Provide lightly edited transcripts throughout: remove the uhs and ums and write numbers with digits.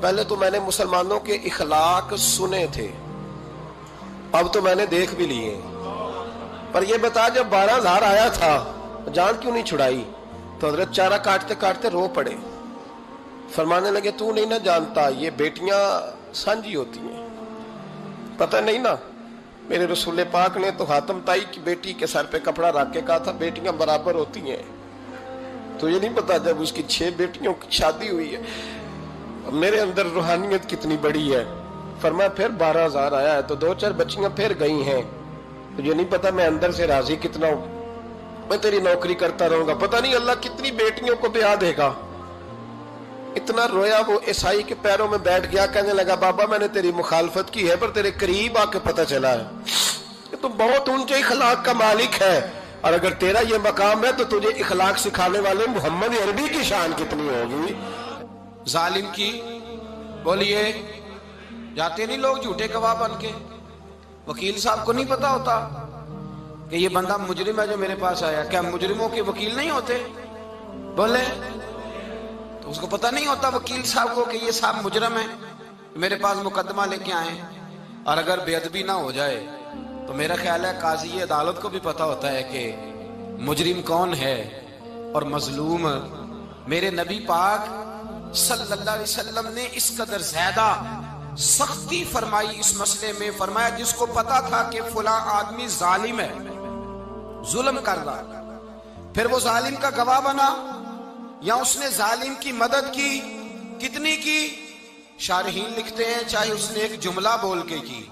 پہلے تو میں نے مسلمانوں کے اخلاق سنے تھے، اب تو میں نے دیکھ بھی لیے. پر یہ بتا جب 12,000 آیا تھا جان کیوں نہیں چھڑائی؟ تو حضرت چارہ کاٹتے کاٹتے رو پڑے، فرمانے لگے تو نہیں نہ جانتا یہ بیٹیاں سانجی ہوتی ہیں، پتہ نہیں نا. میرے رسول پاک نے تو حاتم تائی کی بیٹی کے سر پہ کپڑا رکھ کے کہا تھا بیٹیاں برابر ہوتی ہیں. تو یہ نہیں پتا جب اس کی 6 بیٹیوں کی شادی ہوئی ہے میرے اندر روحانیت کتنی بڑی ہے. فرمایا پھر 12,000 آیا ہے تو 2-4 بچیاں پھر گئی ہیں. تجھے نہیں پتا میں اندر سے راضی کتنا ہوں، میں تیری نوکری کرتا رہوں گا، پتہ نہیں اللہ کتنی بیٹیوں کو بیاہ دے گا. اتنا رویا وہ عیسائی کے پیروں میں بیٹھ گیا، کہنے لگا بابا میں نے تیری مخالفت کی ہے پر تیرے قریب آ کے پتہ چلا ہے کہ تو بہت اونچے اخلاق کا مالک ہے، اور اگر تیرا یہ مقام ہے تو تجھے اخلاق سکھانے والے محمد عربی کی شان کتنی ہوگی. ظالم کی بولیے جاتے نہیں لوگ جھوٹے گواہ بن کے. وکیل صاحب کو نہیں پتا ہوتا کہ یہ بندہ مجرم ہے جو میرے پاس آیا. کیا مجرموں کے وکیل نہیں ہوتے؟ بولے تو اس کو پتہ نہیں ہوتا وکیل صاحب کو کہ یہ صاحب مجرم ہے میرے پاس مقدمہ لے کے آئے. اور اگر بے ادبی نہ ہو جائے تو میرا خیال ہے قاضی عدالت کو بھی پتا ہوتا ہے کہ مجرم کون ہے اور مظلوم. میرے نبی پاک صلی اللہ علیہ وسلم نے اس قدر زیادہ سختی فرمائی اس مسئلے میں. فرمایا جس کو پتا تھا کہ فلاں آدمی ظالم ہے، ظلم کر رہا، پھر وہ ظالم کا گواہ بنا یا اس نے ظالم کی مدد کی، کتنی کی؟ شارحین لکھتے ہیں چاہے اس نے ایک جملہ بول کے کی،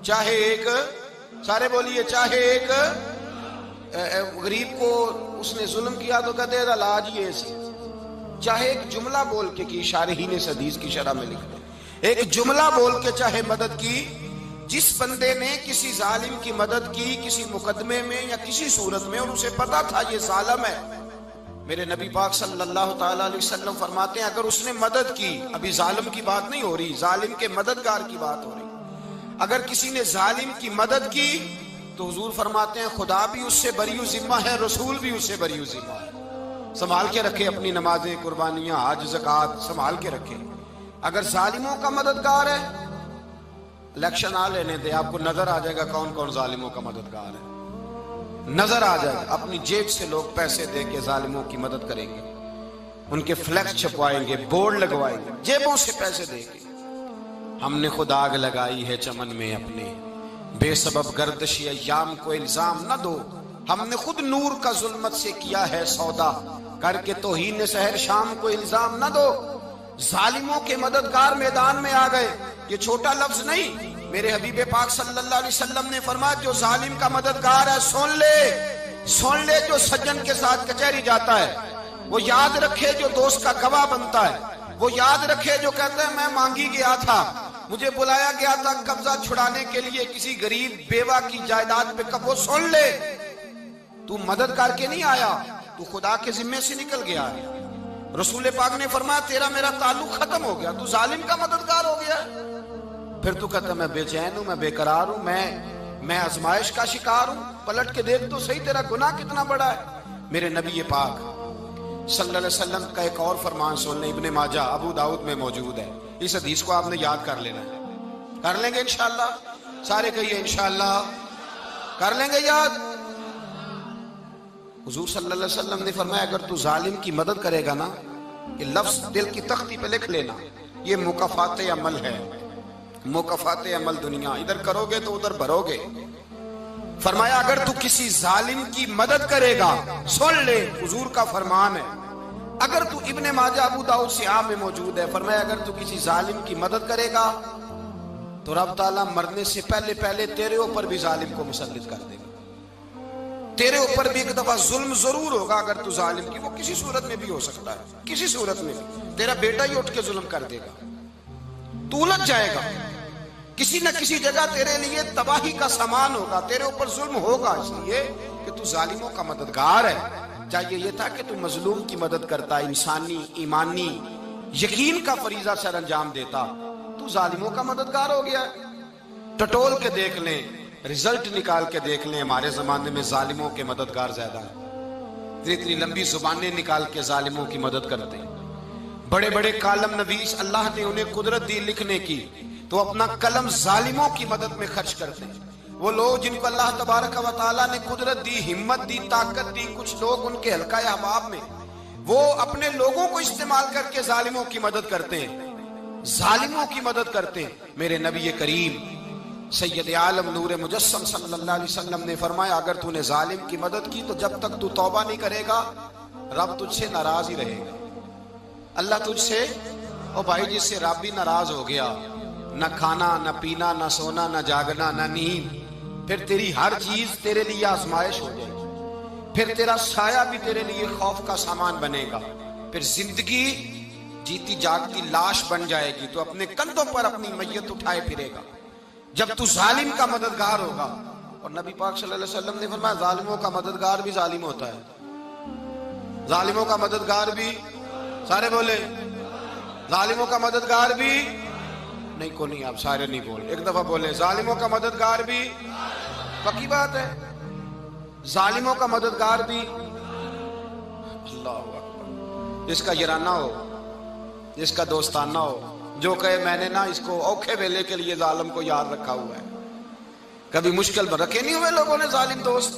چاہے ایک، سارے بولیے، چاہے ایک غریب کو اس نے ظلم کیا تو کہتے ہیں علاج یہ سی، چاہے ایک جملہ بول کے کی. شارحین اس حدیث کی شرح میں لکھتے ہیں ایک جملہ بول کے چاہے مدد کی. جس بندے نے کسی ظالم کی مدد کی کسی مقدمے میں یا کسی صورت میں اور اسے پتا تھا یہ ظالم ہے، میرے نبی پاک صلی اللہ تعالی علیہ وسلم فرماتے ہیں اگر اس نے مدد کی، ابھی ظالم کی بات نہیں ہو رہی، ظالم کے مددگار کی بات ہو رہی، اگر کسی نے ظالم کی مدد کی تو حضور فرماتے ہیں خدا بھی اس سے بری و ذمہ ہے، رسول بھی اس سے بری و ذمہ ہے. سنبھال کے رکھے اپنی نمازیں، قربانیاں، حج، زکوٰۃ سنبھال کے رکھے. اگر ظالموں کا مددگار ہے، الیکشن آ لینے دے، آپ کو نظر آ جائے گا کون کون ظالموں کا مددگار ہے، نظر آ جائے گا. اپنی جیب سے لوگ پیسے دے کے ظالموں کی مدد کریں گے، ان کے فلیکس چھپوائیں گے، بورڈ لگوائیں گے، جیبوں سے پیسے دے کے. ہم نے خود آگ لگائی ہے چمن میں اپنے، بے سبب گردشی ایام کو الزام نہ دو. ہم نے خود نور کا ظلمت سے کیا ہے سودا، کر کے توہین سحر شام کو الزام نہ دو. ظالموں کے مددگار میدان میں آ گئے، یہ چھوٹا لفظ نہیں. میرے حبیب پاک صلی اللہ علیہ وسلم نے فرمایا جو ظالم کا مددگار ہے سن لے جو سجن کے ساتھ کچہری جاتا ہے، وہ یاد رکھے جو دوست کا گواہ بنتا ہے، وہ یاد رکھے جو کہتا ہے میں مانگی گیا تھا، مجھے بلایا گیا تھا قبضہ چھڑانے کے لیے کسی غریب بیوہ کی جائیداد پہ. کب وہ سن لے تو مدد کر کے نہیں آیا، تو خدا کے ذمے سے نکل گیا ہے. رسول پاک نے فرمایا تیرا میرا تعلق ختم ہو گیا، تو ظالم کا مددگار ہو گیا. پھر تو کہتا میں بے چین ہوں، میں بے قرار ہوں، میں آزمائش کا شکار ہوں. پلٹ کے دیکھ تو صحیح تیرا گناہ کتنا بڑا ہے. میرے نبی پاک صلی اللہ علیہ وسلم کا ایک اور فرمان سن لیں، ابن ماجہ ابو داؤد میں موجود ہے. اس حدیث کو آپ نے یاد کر لینا ہے. کر لیں گے انشاءاللہ؟ سارے کہیے انشاءاللہ کر لیں گے یاد. حضور صلی اللہ علیہ وسلم نے فرمایا اگر تو ظالم کی مدد کرے گا نا، یہ لفظ دل کی تختی پہ لکھ لینا، یہ مکافات عمل ہے، مکافات عمل دنیا، ادھر کرو گے تو ادھر بھرو گے. فرمایا اگر تو کسی ظالم کی مدد کرے گا، سن لے حضور کا فرمان ہے، اگر تو ابن ماجہ ابو داؤد سیاہ میں موجود ہے، فرمایا اگر تو کسی ظالم کی مدد کرے گا تو رب تعالیٰ مرنے سے پہلے تیرے اوپر بھی ظالم کو مسلط کر دے گا. تیرے اوپر بھی ایک دفعہ ظلم ضرور ہوگا اگر تو ظالم کی، وہ کسی صورت میں بھی ہو سکتا ہے، کسی صورت میں بھی تیرا بیٹا ہی اٹھ کے ظلم کر دے گا، تو الجھ جائے گا، کسی نہ کسی جگہ تیرے لیے تباہی کا سامان ہوگا، تیرے اوپر ظلم ہوگا، اس لیے کہ تو ظالموں کا مددگار ہے. چاہیے یہ تھا کہ تو مظلوم کی مدد کرتا، انسانی ایمانی یقین کا فریضہ سر انجام دیتا. تو ظالموں کا مددگار ہو گیا. ٹٹول کے دیکھ لیں، رزلٹ نکال کے دیکھ لیں، ہمارے زمانے میں ظالموں کے مددگار زیادہ ہیں. اتنی لمبی زبانیں نکال کے ظالموں کی مدد کرتے ہیں. بڑے بڑے کالم نویس اللہ نے انہیں قدرت دی لکھنے کی، تو اپنا قلم ظالموں کی مدد میں خرچ کرتے ہیں۔ وہ لوگ جن کو اللہ تبارک و تعالیٰ نے قدرت دی، ہمت دی، طاقت دی، کچھ لوگ ان کے حلقہ احباب میں، وہ اپنے لوگوں کو استعمال کر کے ظالموں کی مدد کرتے ہیں، ظالموں کی مدد کرتے ہیں۔ میرے نبی کریم سید عالم نور مجسم صلی اللہ علیہ وسلم نے فرمایا، اگر تو نے ظالم کی مدد کی تو جب تک تو توبہ نہیں کرے گا رب تجھ سے ناراض ہی رہے گا۔ اللہ تجھ سے، او بھائی جس سے رب بھی ناراض ہو گیا، نہ کھانا نہ پینا نہ سونا نہ جاگنا نہ نیند، پھر تیری ہر چیز تیرے لیے آزمائش ہو جائے گی، پھر تیرا سایہ بھی تیرے لیے خوف کا سامان بنے گا، پھر زندگی جیتی جاگتی لاش بن جائے گی، تو اپنے کندھوں پر اپنی میت اٹھائے پھرے گا جب تو ظالم کا مددگار ہوگا۔ اور نبی پاک صلی اللہ علیہ وسلم نے فرمایا، ظالموں کا مددگار بھی ظالم ہوتا ہے، ظالموں کا مددگار بھی، سارے بولے ظالموں کا مددگار بھی نہیں، کو نہیں، آپ سارے نہیں بولے، ایک دفعہ بولے ظالموں کا مددگار بھی، پکی بات ہے، ظالموں کا مددگار بھی۔ اللہ اکبر، جس کا یارانہ ہو، جس کا دوستانہ ہو، جو کہے میں نے نا اس کو اوکھے ویلے کے لیے ظالم کو یاد رکھا ہوا ہے۔ کبھی مشکل میں رکھے نہیں ہوئے لوگوں نے ظالم دوست،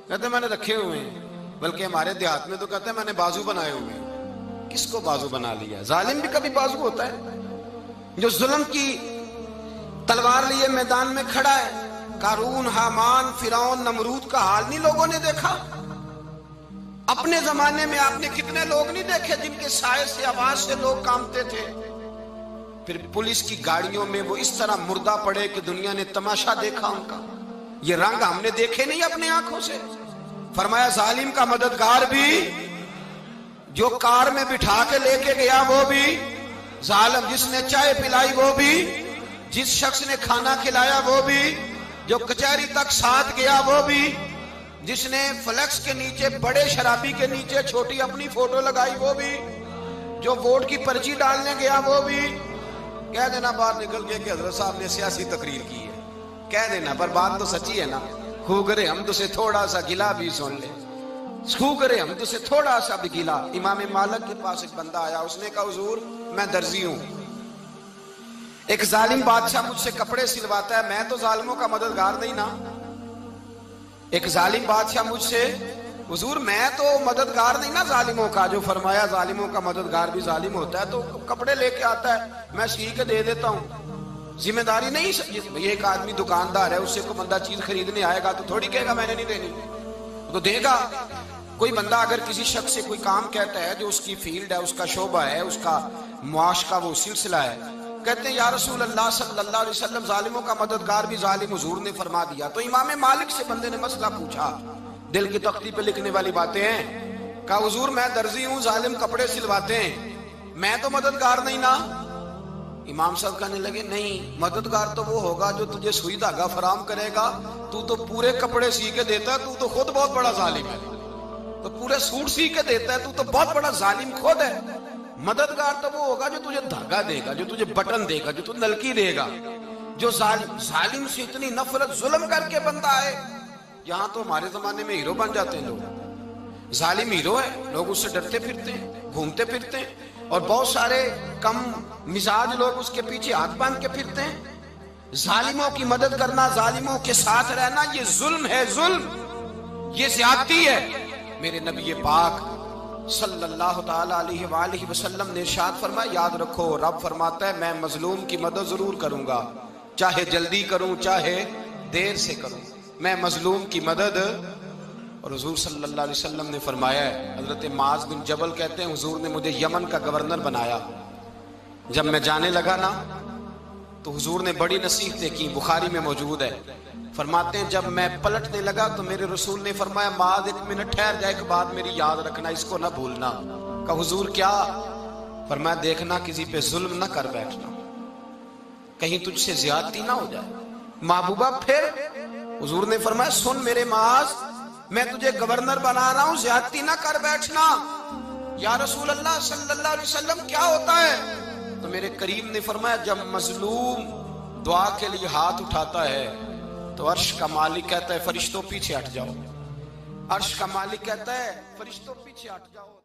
کہتے میں نے رکھے ہوئے ہیں، بلکہ ہمارے دیہات میں تو کہتے ہیں میں نے بازو بنائے ہوئے ہیں۔ کس کو بازو بنا لیا؟ ظالم بھی کبھی بازو ہوتا ہے، جو ظلم کی تلوار لیے میدان میں کھڑا ہے۔ قارون، حامان، فرعون، نمرود کا حال نہیں لوگوں نے دیکھا؟ اپنے زمانے میں آپ نے کتنے لوگ نہیں دیکھے جن کے سائے سے، آواز سے لوگ کانپتے تھے؟ پھر پولیس کی گاڑیوں میں وہ اس طرح مردہ پڑے کہ دنیا نے تماشا دیکھا ان کا۔ یہ رنگ ہم نے دیکھے نہیں اپنے آنکھوں سے۔ فرمایا ظالم کا مددگار بھی، جو کار میں بٹھا کے لے کے گیا وہ بھی ظالم، جس نے چائے پلائی وہ بھی، جس شخص نے کھانا کھلایا وہ بھی، جو کچہری تک ساتھ گیا وہ بھی، جس نے فلیکس کے نیچے، بڑے شرابی کے نیچے چھوٹی اپنی فوٹو لگائی وہ بھی، جو ووٹ کی پرچی ڈالنے گیا وہ بھی۔ کہہ دینا باہر نکل کے کہ حضرت صاحب نے سیاسی تقریر کی ہے، کہہ دینا، پر بات تو سچی ہے نا۔ خو کرے ہم تو سے تھوڑا سا گلا بھی سن لے، خو کرے ہم تو سے تھوڑا سا بھی گلا۔ امام مالک کے پاس ایک بندہ آیا، اس نے کہا حضور میں درزی ہوں، ایک ظالم بادشاہ مجھ سے کپڑے سلواتا ہے، میں تو ظالموں کا مددگار نہیں نا۔ ایک ظالم بادشاہ مجھ سے، حضور میں تو مددگار نہیں نا ظالموں کا۔ جو فرمایا ظالموں کا مددگار بھی ظالم ہوتا ہے، تو کپڑے لے کے آتا ہے، میں سی کے دے دیتا ہوں، ذمہ داری نہیں۔ یہ ایک آدمی دکاندار ہے، اس سے کوئی بندہ چیز خریدنے آئے گا تو تھوڑی کہے گا میں نے نہیں دینی، تو دے گا۔ کوئی بندہ اگر کسی شخص سے کوئی کام کہتا ہے جو اس کی فیلڈ ہے، اس کا شعبہ ہے، اس کا معاش کا وہ سلسلہ ہے، کہتے ہیں یا رسول اللہ صلی اللہ علیہ وسلم ظالموں کا مددگار بھی ظالم، حضور نے فرما دیا۔ تو امام مالک سے بندے نے مسئلہ پوچھا، دل کی تختی پہ لکھنے والی باتیں ہیں، کہا حضور میں درزی ہوں، ظالم کپڑے سلواتے ہیں، میں تو مددگار نہیں نا۔ امام صاحب کہنے لگے نہیں، مددگار تو وہ ہوگا جو تجھے سوئی دھاگا فراہم کرے گا، تو تو پورے کپڑے سی کے دیتا ہے، تو تو خود بہت بڑا ظالم ہے، تو پورے سوٹ سی کے دیتا ہے، تو تو بہت بڑا ظالم خود ہے۔ مددگار تو وہ ہوگا جو تجھے دھاگا دے گا، جو تجھے بٹن دے گا، جو تجھے نلکی دے گا۔ جو ظالم سے اتنی نفرت ظلم کر کے بندہ آئے، یہاں تو ہمارے زمانے میں ہیرو بن جاتے ہیں لوگ، ظالم ہیرو ہے، لوگ اس سے ڈرتے پھرتے ہیں، گھومتے پھرتے ہیں، اور بہت سارے کم مزاج لوگ اس کے پیچھے ہاتھ باندھ کے پھرتے ہیں۔ ظالموں کی مدد کرنا، ظالموں کے ساتھ رہنا، یہ ظلم ہے، ظلم، یہ زیادتی ہے۔ میرے نبی پاک صلی اللہ تعالی علیہ وآلہ وسلم نے ارشاد فرمایا، یاد رکھو رب فرماتا ہے میں مظلوم کی مدد ضرور کروں گا، چاہے جلدی کروں چاہے دیر سے کروں، میں مظلوم کی مدد۔ اور حضور صلی اللہ علیہ وسلم نے فرمایا ہے، حضرت معاذ بن جبل کہتے ہیں حضور نے مجھے یمن کا گورنر بنایا، جب میں جانے لگا نا تو حضور نے بڑی نصیحتیں کی، بخاری میں موجود ہے، فرماتے ہیں جب میں پلٹنے لگا تو میرے رسول نے فرمایا معاذ ایک منٹ ٹھہر جا، ایک بات میری یاد رکھنا، اس کو نہ بھولنا۔ کہا حضور کیا؟ فرمایا دیکھنا کسی پہ ظلم نہ کر بیٹھنا، کہیں تجھ سے زیادتی نہ ہو جائے۔ محبوبہ پھر حضور نے فرمایا سن میرے معاذ، میں تجھے گورنر بنا رہا ہوں، زیادتی نہ کر بیٹھنا۔ یا رسول اللہ صلی اللہ علیہ وسلم کیا ہوتا ہے؟ تو میرے کریم نے فرمایا جب مظلوم دعا کے لیے ہاتھ اٹھاتا ہے تو عرش کا مالک کہتا ہے فرشتوں پیچھے ہٹ جاؤ، عرش کا مالک کہتا ہے فرشتوں پیچھے ہٹ جاؤ۔